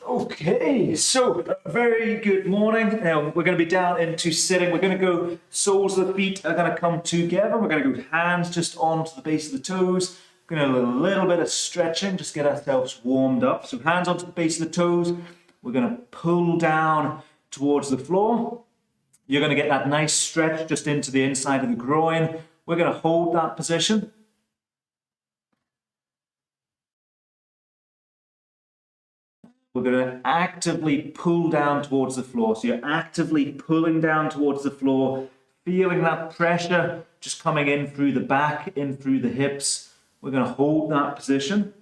Okay, so very good morning. Now we're going to be down into sitting. We're going to go, soles of the feet are going to come together. We're going to go hands just onto the base of the toes. We're going to do a little bit of stretching, just get ourselves warmed up. So hands onto the base of the toes. We're going to pull down towards the floor. You're going to get that nice stretch just into the inside of the groin. We're going to hold that position. We're going to actively pull down towards the floor. So you're actively pulling down towards the floor, feeling that pressure just coming in through the back, in through the hips. We're going to hold that position.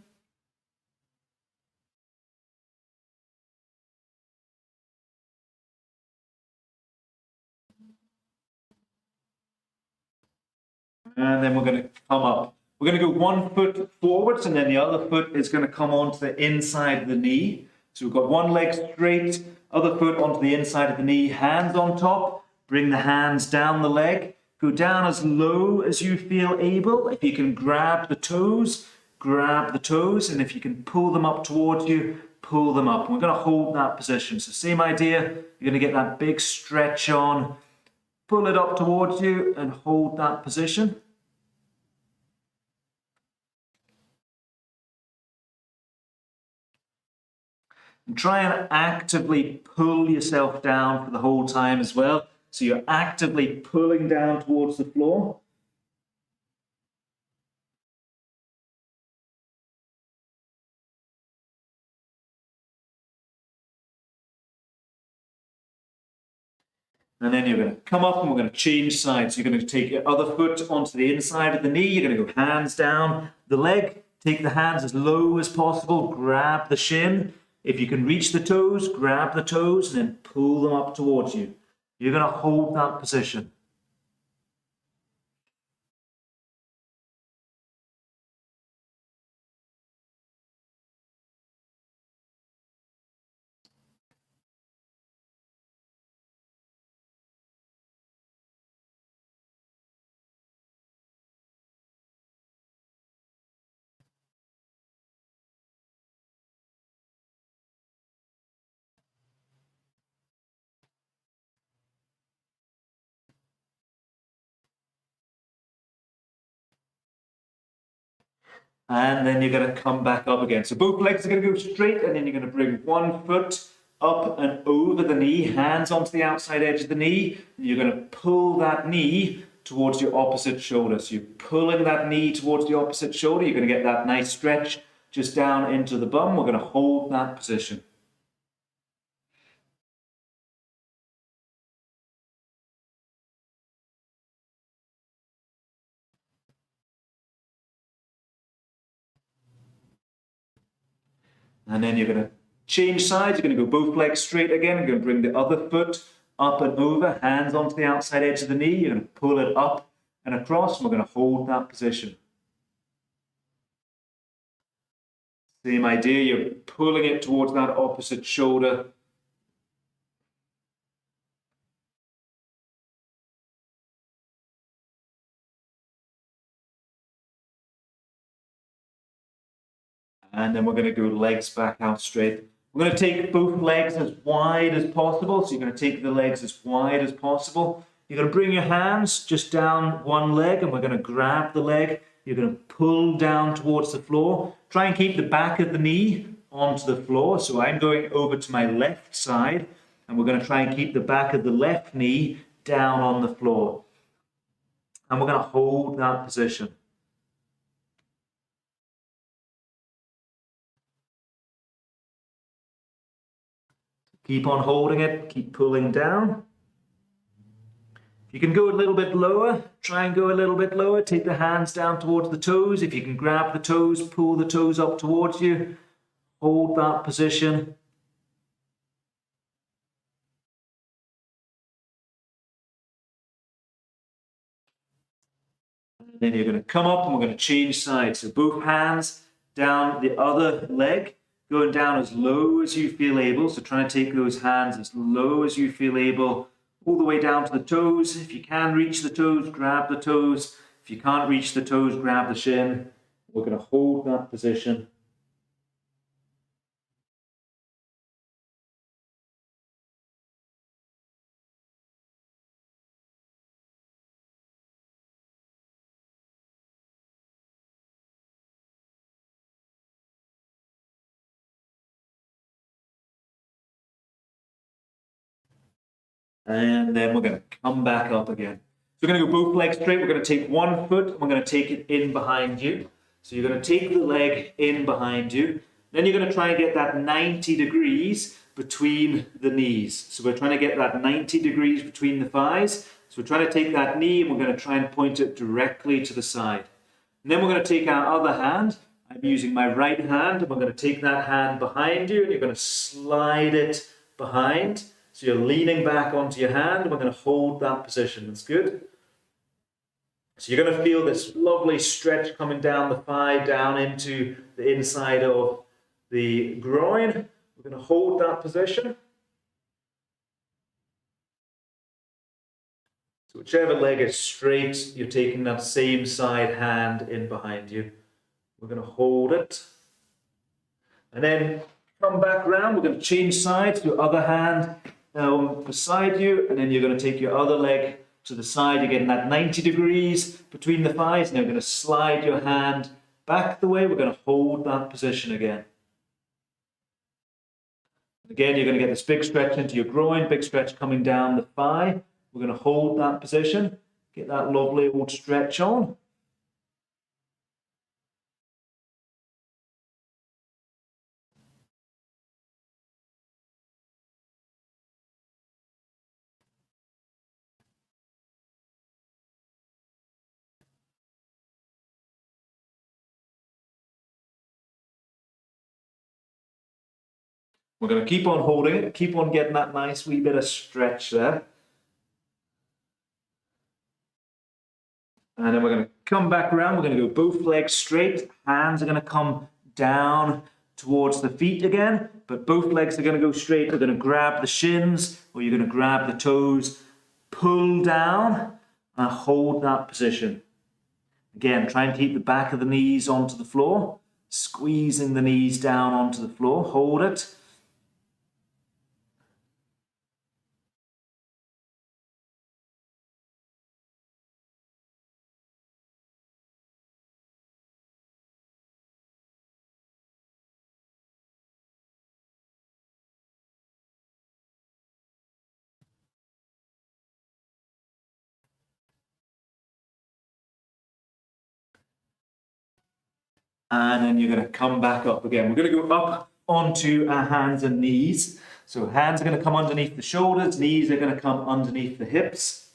And then we're going to come up. We're going to go 1 foot forwards, and then the other foot is going to come onto the inside of the knee. So we've got one leg straight, other foot onto the inside of the knee, hands on top. Bring the hands down the leg. Go down as low as you feel able. If you can grab the toes, and if you can pull them up towards you, pull them up. And we're going to hold that position. So same idea, you're going to get that big stretch on. Pull it up towards you and hold that position. And try and actively pull yourself down for the whole time as well. So you're actively pulling down towards the floor. And then you're going to come up and we're going to change sides. You're going to take your other foot onto the inside of the knee. You're going to go hands down the leg. Take the hands as low as possible. Grab the shin. If you can reach the toes, grab the toes and then pull them up towards you. You're going to hold that position. And then you're going to come back up again. So both legs are going to go straight, and then you're going to bring one foot up and over the knee, hands onto the outside edge of the knee, and you're going to pull that knee towards your opposite shoulder. So you're pulling that knee towards the opposite shoulder. You're going to get that nice stretch just down into the bum. We're going to hold that position. And then you're going to change sides. You're going to go both legs straight again. You're going to bring the other foot up and over, hands onto the outside edge of the knee. You're going to pull it up and across, and we're going to hold that position. Same idea, you're pulling it towards that opposite shoulder. And then we're going to go legs back out straight. We're going to take both legs as wide as possible. So you're going to take the legs as wide as possible. You're going to bring your hands just down one leg, and we're going to grab the leg. You're going to pull down towards the floor. Try and keep the back of the knee onto the floor. So I'm going over to my left side, and we're going to try and keep the back of the left knee down on the floor. And we're going to hold that position. Keep on holding it, keep pulling down. If you can go a little bit lower, try and go a little bit lower. Take the hands down towards the toes. If you can grab the toes, pull the toes up towards you. Hold that position. Then you're going to come up and we're going to change sides. So both hands down the other leg, going down as low as you feel able. So try and take those hands as low as you feel able, all the way down to the toes. If you can reach the toes, grab the toes. If you can't reach the toes, grab the shin. We're going to hold that position. And then we're going to come back up again. So we're going to go both legs straight. We're going to take one foot and we're going to take it in behind you. So you're going to take the leg in behind you. Then you're going to try and get that 90 degrees between the knees. So we're trying to get that 90 degrees between the thighs. So we're trying to take that knee and we're going to try and point it directly to the side. And then we're going to take our other hand. I'm using my right hand and we're going to take that hand behind you and you're going to slide it behind. So you're leaning back onto your hand and we're going to hold that position. That's good. So you're going to feel this lovely stretch coming down the thigh, down into the inside of the groin. We're going to hold that position. So whichever leg is straight, you're taking that same side hand in behind you. We're going to hold it. And then come back round. We're going to change sides to your other hand beside you. And then you're going to take your other leg to the side. You're getting that 90 degrees between the thighs. Now you're going to slide your hand back the way. We're going to hold that position again. Again, you're going to get this big stretch into your groin, big stretch coming down the thigh. We're going to hold that position. Get that lovely old stretch on. We're going to keep on holding it, keep on getting that nice wee bit of stretch there. And then we're going to come back around. We're going to go both legs straight. Hands are going to come down towards the feet again, but both legs are going to go straight. We're going to grab the shins or you're going to grab the toes, pull down and hold that position. Again, try and keep the back of the knees onto the floor, squeezing the knees down onto the floor. Hold it. And then you're going to come back up again. We're going to go up onto our hands and knees. So hands are going to come underneath the shoulders, knees are going to come underneath the hips.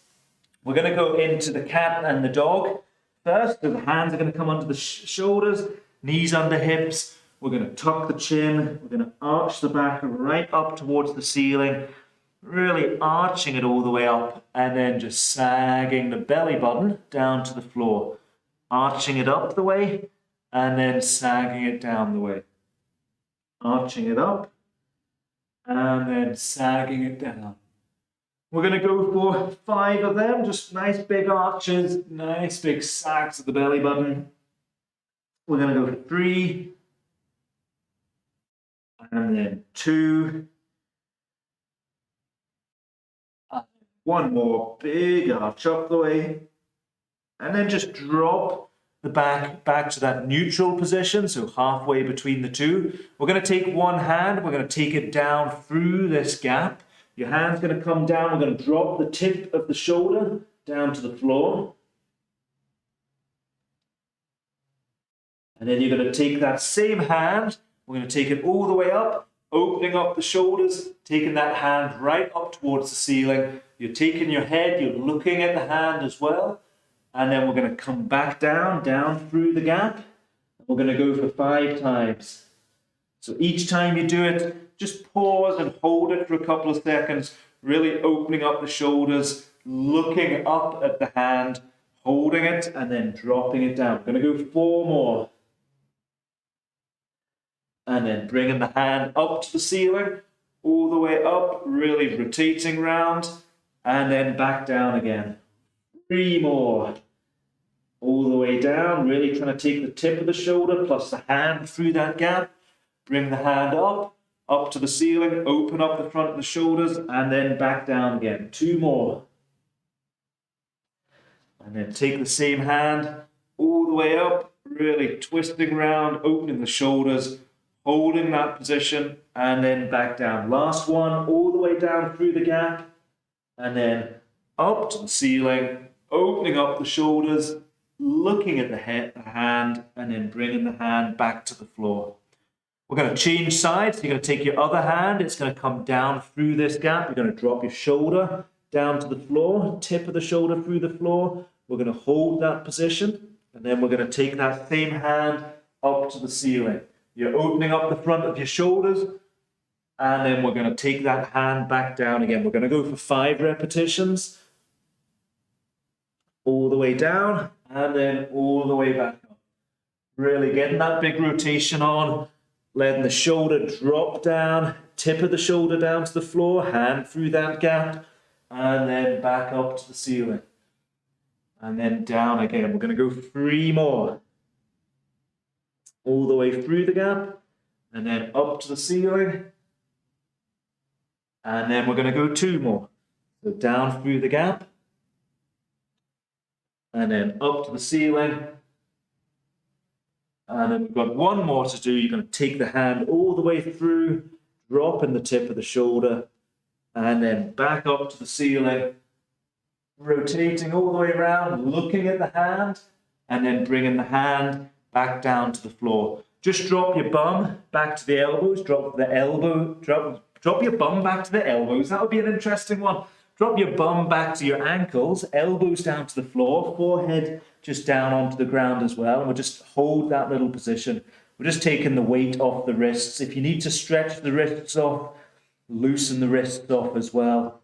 We're going to go into the cat and the dog first. So the hands are going to come under the shoulders, knees under hips. We're going to tuck the chin. We're going to arch the back right up towards the ceiling, really arching it all the way up and then just sagging the belly button down to the floor, arching it up the way and then sagging it down the way, arching it up and then sagging it down. We're going to go for 5 of them, just nice big arches, nice big sags of the belly button. We're going to go 3, and then 2, and 1 more big arch up the way, and then just drop the back to that neutral position, so halfway between the two. We're going to take one hand, we're going to take it down through this gap. Your hand's going to come down, we're going to drop the tip of the shoulder down to the floor. And then you're going to take that same hand, we're going to take it all the way up, opening up the shoulders, taking that hand right up towards the ceiling. You're taking your head, you're looking at the hand as well. And then we're going to come back down through the gap. We're going to go for 5 times. So each time you do it, just pause and hold it for a couple of seconds, really opening up the shoulders, looking up at the hand, holding it, and then dropping it down. We're going to go 4 more. And then bringing the hand up to the ceiling, all the way up, really rotating round, and then back down again. 3 more. All the way down, really trying to take the tip of the shoulder plus the hand through that gap. Bring the hand up to the ceiling, open up the front of the shoulders, and then back down again. 2 more. And then take the same hand all the way up, really twisting around, opening the shoulders, holding that position, and then back down. Last one, all the way down through the gap, and then up to the ceiling, opening up the shoulders, looking at the hand, and then bringing the hand back to the floor. We're going to change sides. You're going to take your other hand. It's going to come down through this gap. You're going to drop your shoulder down to the floor, tip of the shoulder through the floor. We're going to hold that position, and then we're going to take that same hand up to the ceiling. You're opening up the front of your shoulders, and then we're going to take that hand back down again. We're going to go for 5 repetitions. All the way down, and then all the way back up. Really getting that big rotation on, letting the shoulder drop down, tip of the shoulder down to the floor, hand through that gap, and then back up to the ceiling. And then down again. We're going to go 3 more. All the way through the gap, and then up to the ceiling. And then we're going to go 2 more. So down through the gap, and then up to the ceiling. And then we've got 1 more to do. You're going to take the hand all the way through, dropping the tip of the shoulder, and then back up to the ceiling, rotating all the way around, looking at the hand, and then bringing the hand back down to the floor. Just drop your bum back to the elbows, drop your bum back to the elbows. That would be an interesting one. Drop your bum back to your ankles, elbows down to the floor, forehead just down onto the ground as well. And we'll just hold that little position. We're just taking the weight off the wrists. If you need to stretch the wrists off, loosen the wrists off as well.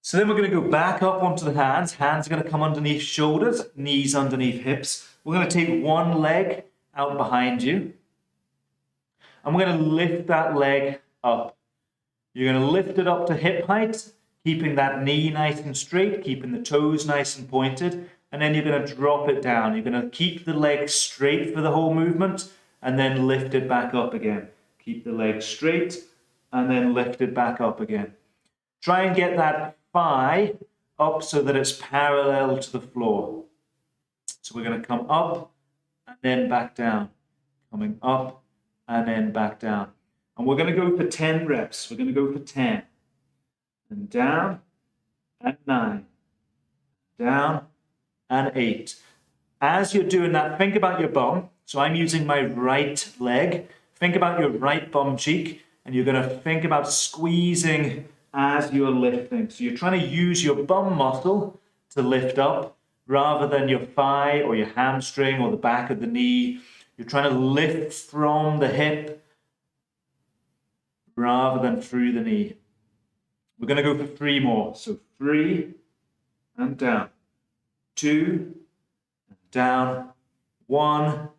So then we're going to go back up onto the hands. Hands are going to come underneath shoulders, knees underneath hips. We're going to take one leg out behind you. And we're going to lift that leg up. You're going to lift it up to hip height, keeping that knee nice and straight, keeping the toes nice and pointed. And then you're going to drop it down. You're going to keep the leg straight for the whole movement and then lift it back up again. Keep the leg straight and then lift it back up again. Try and get that thigh up so that it's parallel to the floor. So we're going to come up and then back down. Coming up and then back down. And we're going to go for 10 reps. We're going to go for 10. And down and 9. Down and 8. As you're doing that, think about your bum. So I'm using my right leg. Think about your right bum cheek. And you're going to think about squeezing as you're lifting. So you're trying to use your bum muscle to lift up rather than your thigh or your hamstring or the back of the knee. You're trying to lift from the hip rather than through the knee. We're going to go for 3 more. So 3 and down. 2 and down. 1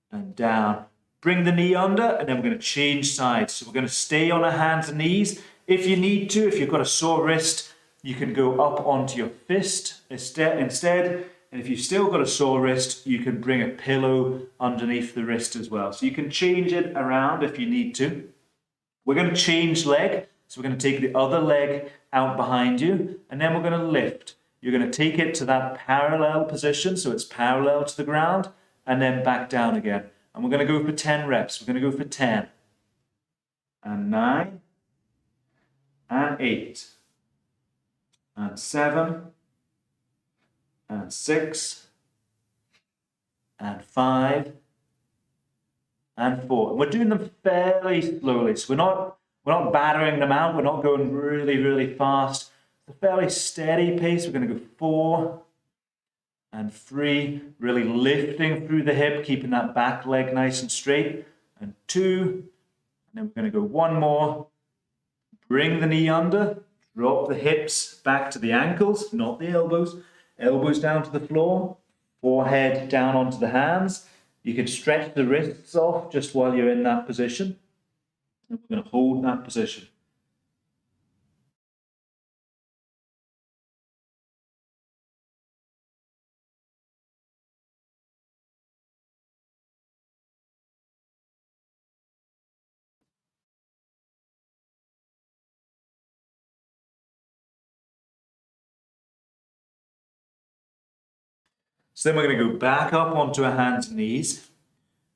and down. Bring the knee under, and then we're going to change sides. So we're going to stay on our hands and knees. If you need to, if you've got a sore wrist, you can go up onto your fist instead. And if you've still got a sore wrist, you can bring a pillow underneath the wrist as well. So you can change it around if you need to. We're going to change leg. So we're going to take the other leg out behind you, and then we're going to lift. You're going to take it to that parallel position, so it's parallel to the ground, and then back down again. And we're going to go for 10 reps. We're going to go for 10. And 9. And 8. And 7. And 6. And 5. And 4. And we're doing them fairly slowly. So we're not battering them out. We're not going really, really fast. It's a fairly steady pace. We're going to go 4. And 3, really lifting through the hip, keeping that back leg nice and straight. And 2, and then we're going to go 1 more. Bring the knee under, drop the hips back to the ankles, not the elbows. Elbows down to the floor, forehead down onto the hands. You can stretch the wrists off just while you're in that position. And we're going to hold that position. So then we're going to go back up onto our hands and knees.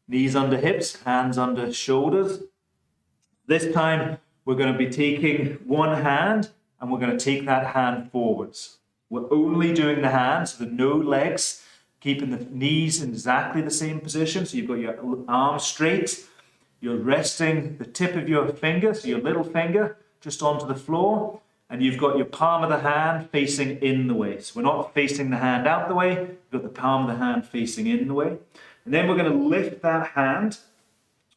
Knees under hips, hands under shoulders. This time we're going to be taking one hand and we're going to take that hand forwards. We're only doing the hands, so no legs, keeping the knees in exactly the same position. So you've got your arms straight. You're resting the tip of your finger, so your little finger, just onto the floor. And you've got your palm of the hand facing in the way. So we're not facing the hand out the way. You've got the palm of the hand facing in the way. And then we're going to lift that hand.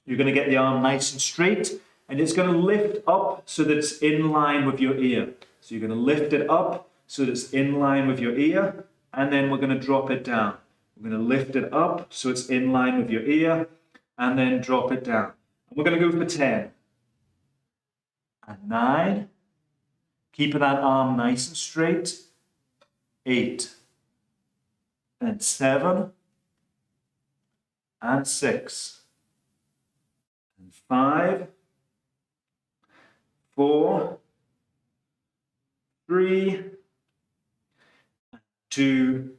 You're going to get the arm nice and straight. And it's going to lift up so that it's in line with your ear. So you're going to lift it up so that it's in line with your ear. And then we're going to drop it down. We're going to lift it up so it's in line with your ear. And then drop it down. And we're going to go for 10. And 9. Keeping that arm nice and straight. 8. And 7. And 6. And 5. 4. 3. 2.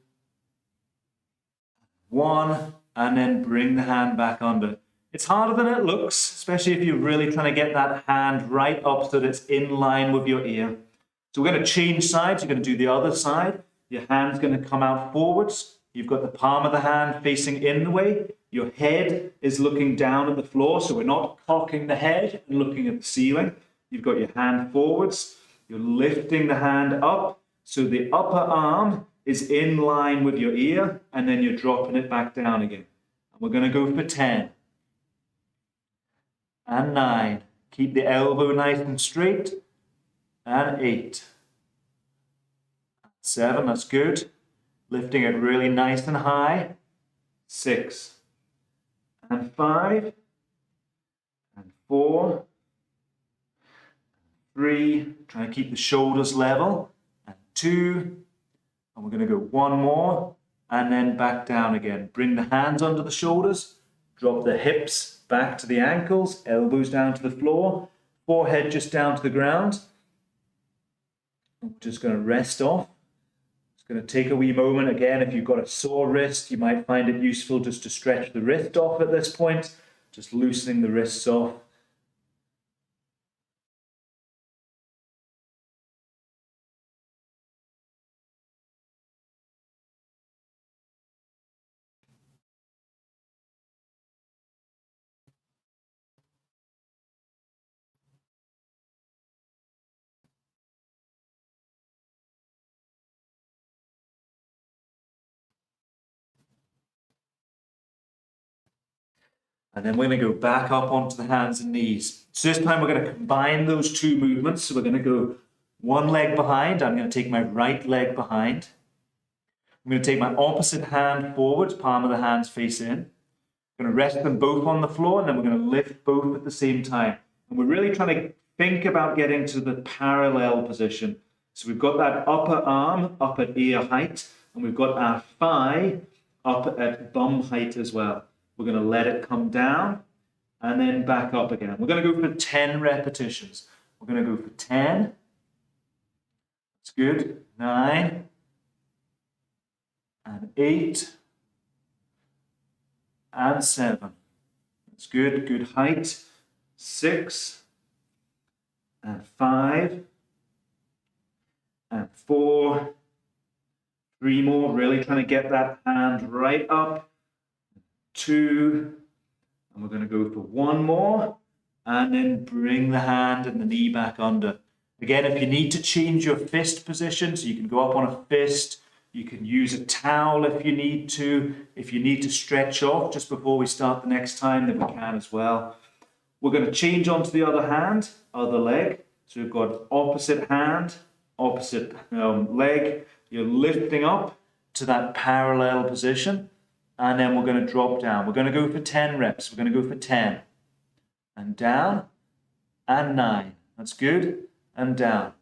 1. And then bring the hand back under. It's harder than it looks, especially if you're really trying to get that hand right up so that it's in line with your ear. So we're going to change sides. You're going to do the other side. Your hand's going to come out forwards. You've got the palm of the hand facing in the way. Your head is looking down at the floor, so we're not cocking the head and looking at the ceiling. You've got your hand forwards. You're lifting the hand up, so the upper arm is in line with your ear, and then you're dropping it back down again. And we're going to go for 10. And 9. Keep the elbow nice and straight. And 8. 7, that's good. Lifting it really nice and high. 6. And 5. And 4. 3. Try and keep the shoulders level. And 2. And we're going to go one more. And then back down again. Bring the hands under the shoulders. Drop the hips back to the ankles, elbows down to the floor, forehead just down to the ground. We're just going to rest off. It's going to take a wee moment. Again, if you've got a sore wrist, you might find it useful just to stretch the wrist off at this point, just loosening the wrists off. And then we're going to go back up onto the hands and knees. So this time we're going to combine those two movements. So we're going to go one leg behind. I'm going to take my right leg behind. I'm going to take my opposite hand forward, palm of the hands face in. I'm going to rest them both on the floor, and then we're going to lift both at the same time. And we're really trying to think about getting to the parallel position. So we've got that upper arm up at ear height, and we've got our thigh up at bum height as well. We're going to let it come down and then back up again. We're going to go for 10 repetitions. We're going to go for 10. That's good. 9. And 8. And 7. That's good. Good height. 6. And 5. And 4. 3 more. Really trying to get that hand right up. 2, and we're going to go for 1 more, and then bring the hand and the knee back under. Again, if you need to change your fist position, so you can go up on a fist, you can use a towel if you need to. If you need to stretch off just before we start the next time, then we can as well. We're going to change onto the other hand, other leg. So we've got opposite hand, opposite leg. You're lifting up to that parallel position. And then we're going to drop down. We're going to go for 10 reps. We're going to go for 10. And down. And 9. That's good. And down.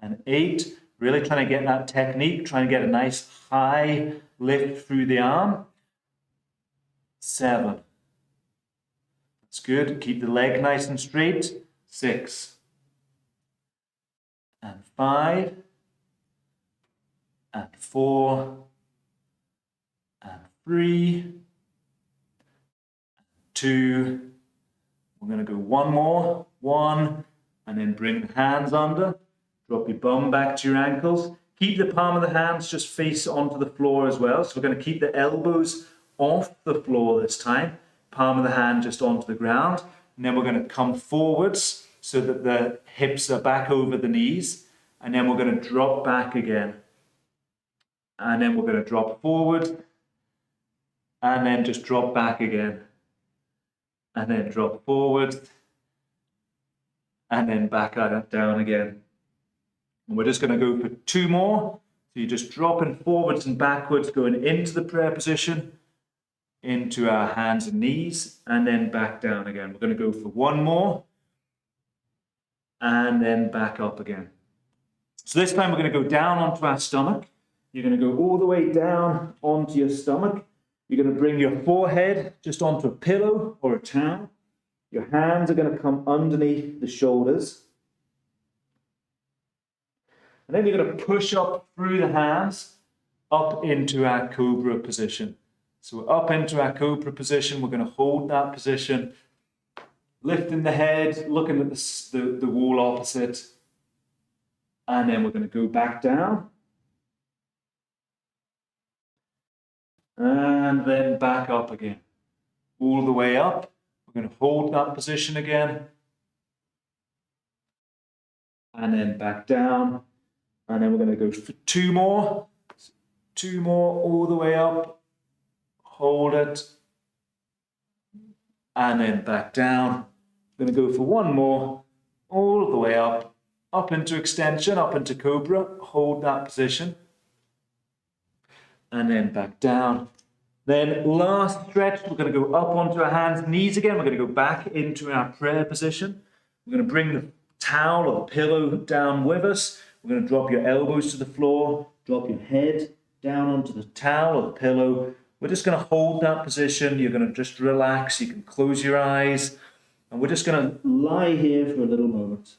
And 8. Really trying to get that technique. Trying to get a nice high lift through the arm. 7. That's good. Keep the leg nice and straight. 6. And 5. And 4. 3, 2. We're going to go one more. 1, and then bring the hands under. Drop your bum back to your ankles. Keep the palm of the hands just face onto the floor as well. So we're going to keep the elbows off the floor this time. Palm of the hand just onto the ground. And then we're going to come forwards so that the hips are back over the knees. And then we're going to drop back again. And then we're going to drop forward. And then just drop back again. And then drop forward. And then back down again. And we're just going to go for 2 more. So you're just dropping forwards and backwards, going into the prayer position, into our hands and knees, and then back down again. We're going to go for 1 more, and then back up again. So this time we're going to go down onto our stomach. You're going to go all the way down onto your stomach. You're going to bring your forehead just onto a pillow or a towel. Your hands are going to come underneath the shoulders. And then you're going to push up through the hands, up into our cobra position. So we're up into our cobra position. We're going to hold that position, lifting the head, looking at the wall opposite. And then we're going to go back down. And then back up again. All the way up. We're going to hold that position again. And then back down. And then we're going to go for 2 more. 2 more all the way up. Hold it. And then back down. We're going to go for 1 more. All the way up. Up into extension, up into cobra. Hold that position. And then back down. Then last stretch, we're going to go up onto our hands and knees again. We're going to go back into our prayer position. We're going to bring the towel or the pillow down with us. We're going to drop your elbows to the floor, drop your head down onto the towel or the pillow. We're just going to hold that position. You're going to just relax. You can close your eyes. And we're just going to lie here for a little moment.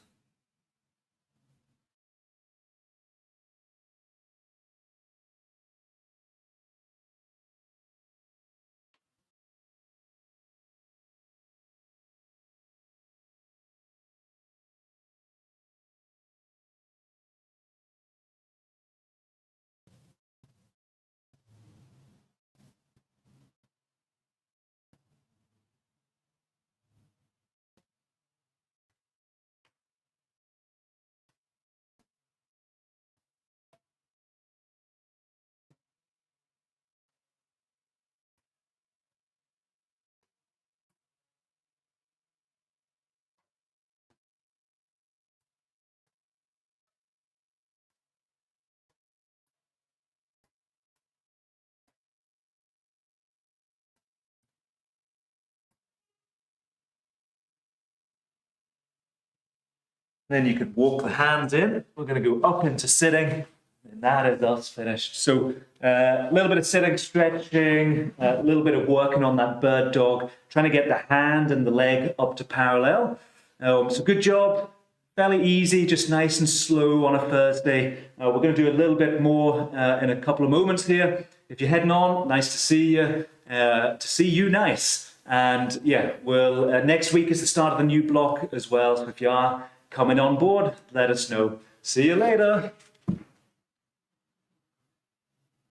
Then you could walk the hands in. We're going to go up into sitting. And that is us finished. So a little bit of sitting, stretching, a little bit of working on that bird dog, trying to get the hand and the leg up to parallel. So good job. Fairly easy, just nice and slow on a Thursday. We're going to do a little bit more in a couple of moments here. If you're heading on, nice to see you. Nice. And yeah, well, next week is the start of the new block as well. So if you are coming on board, let us know. See you later.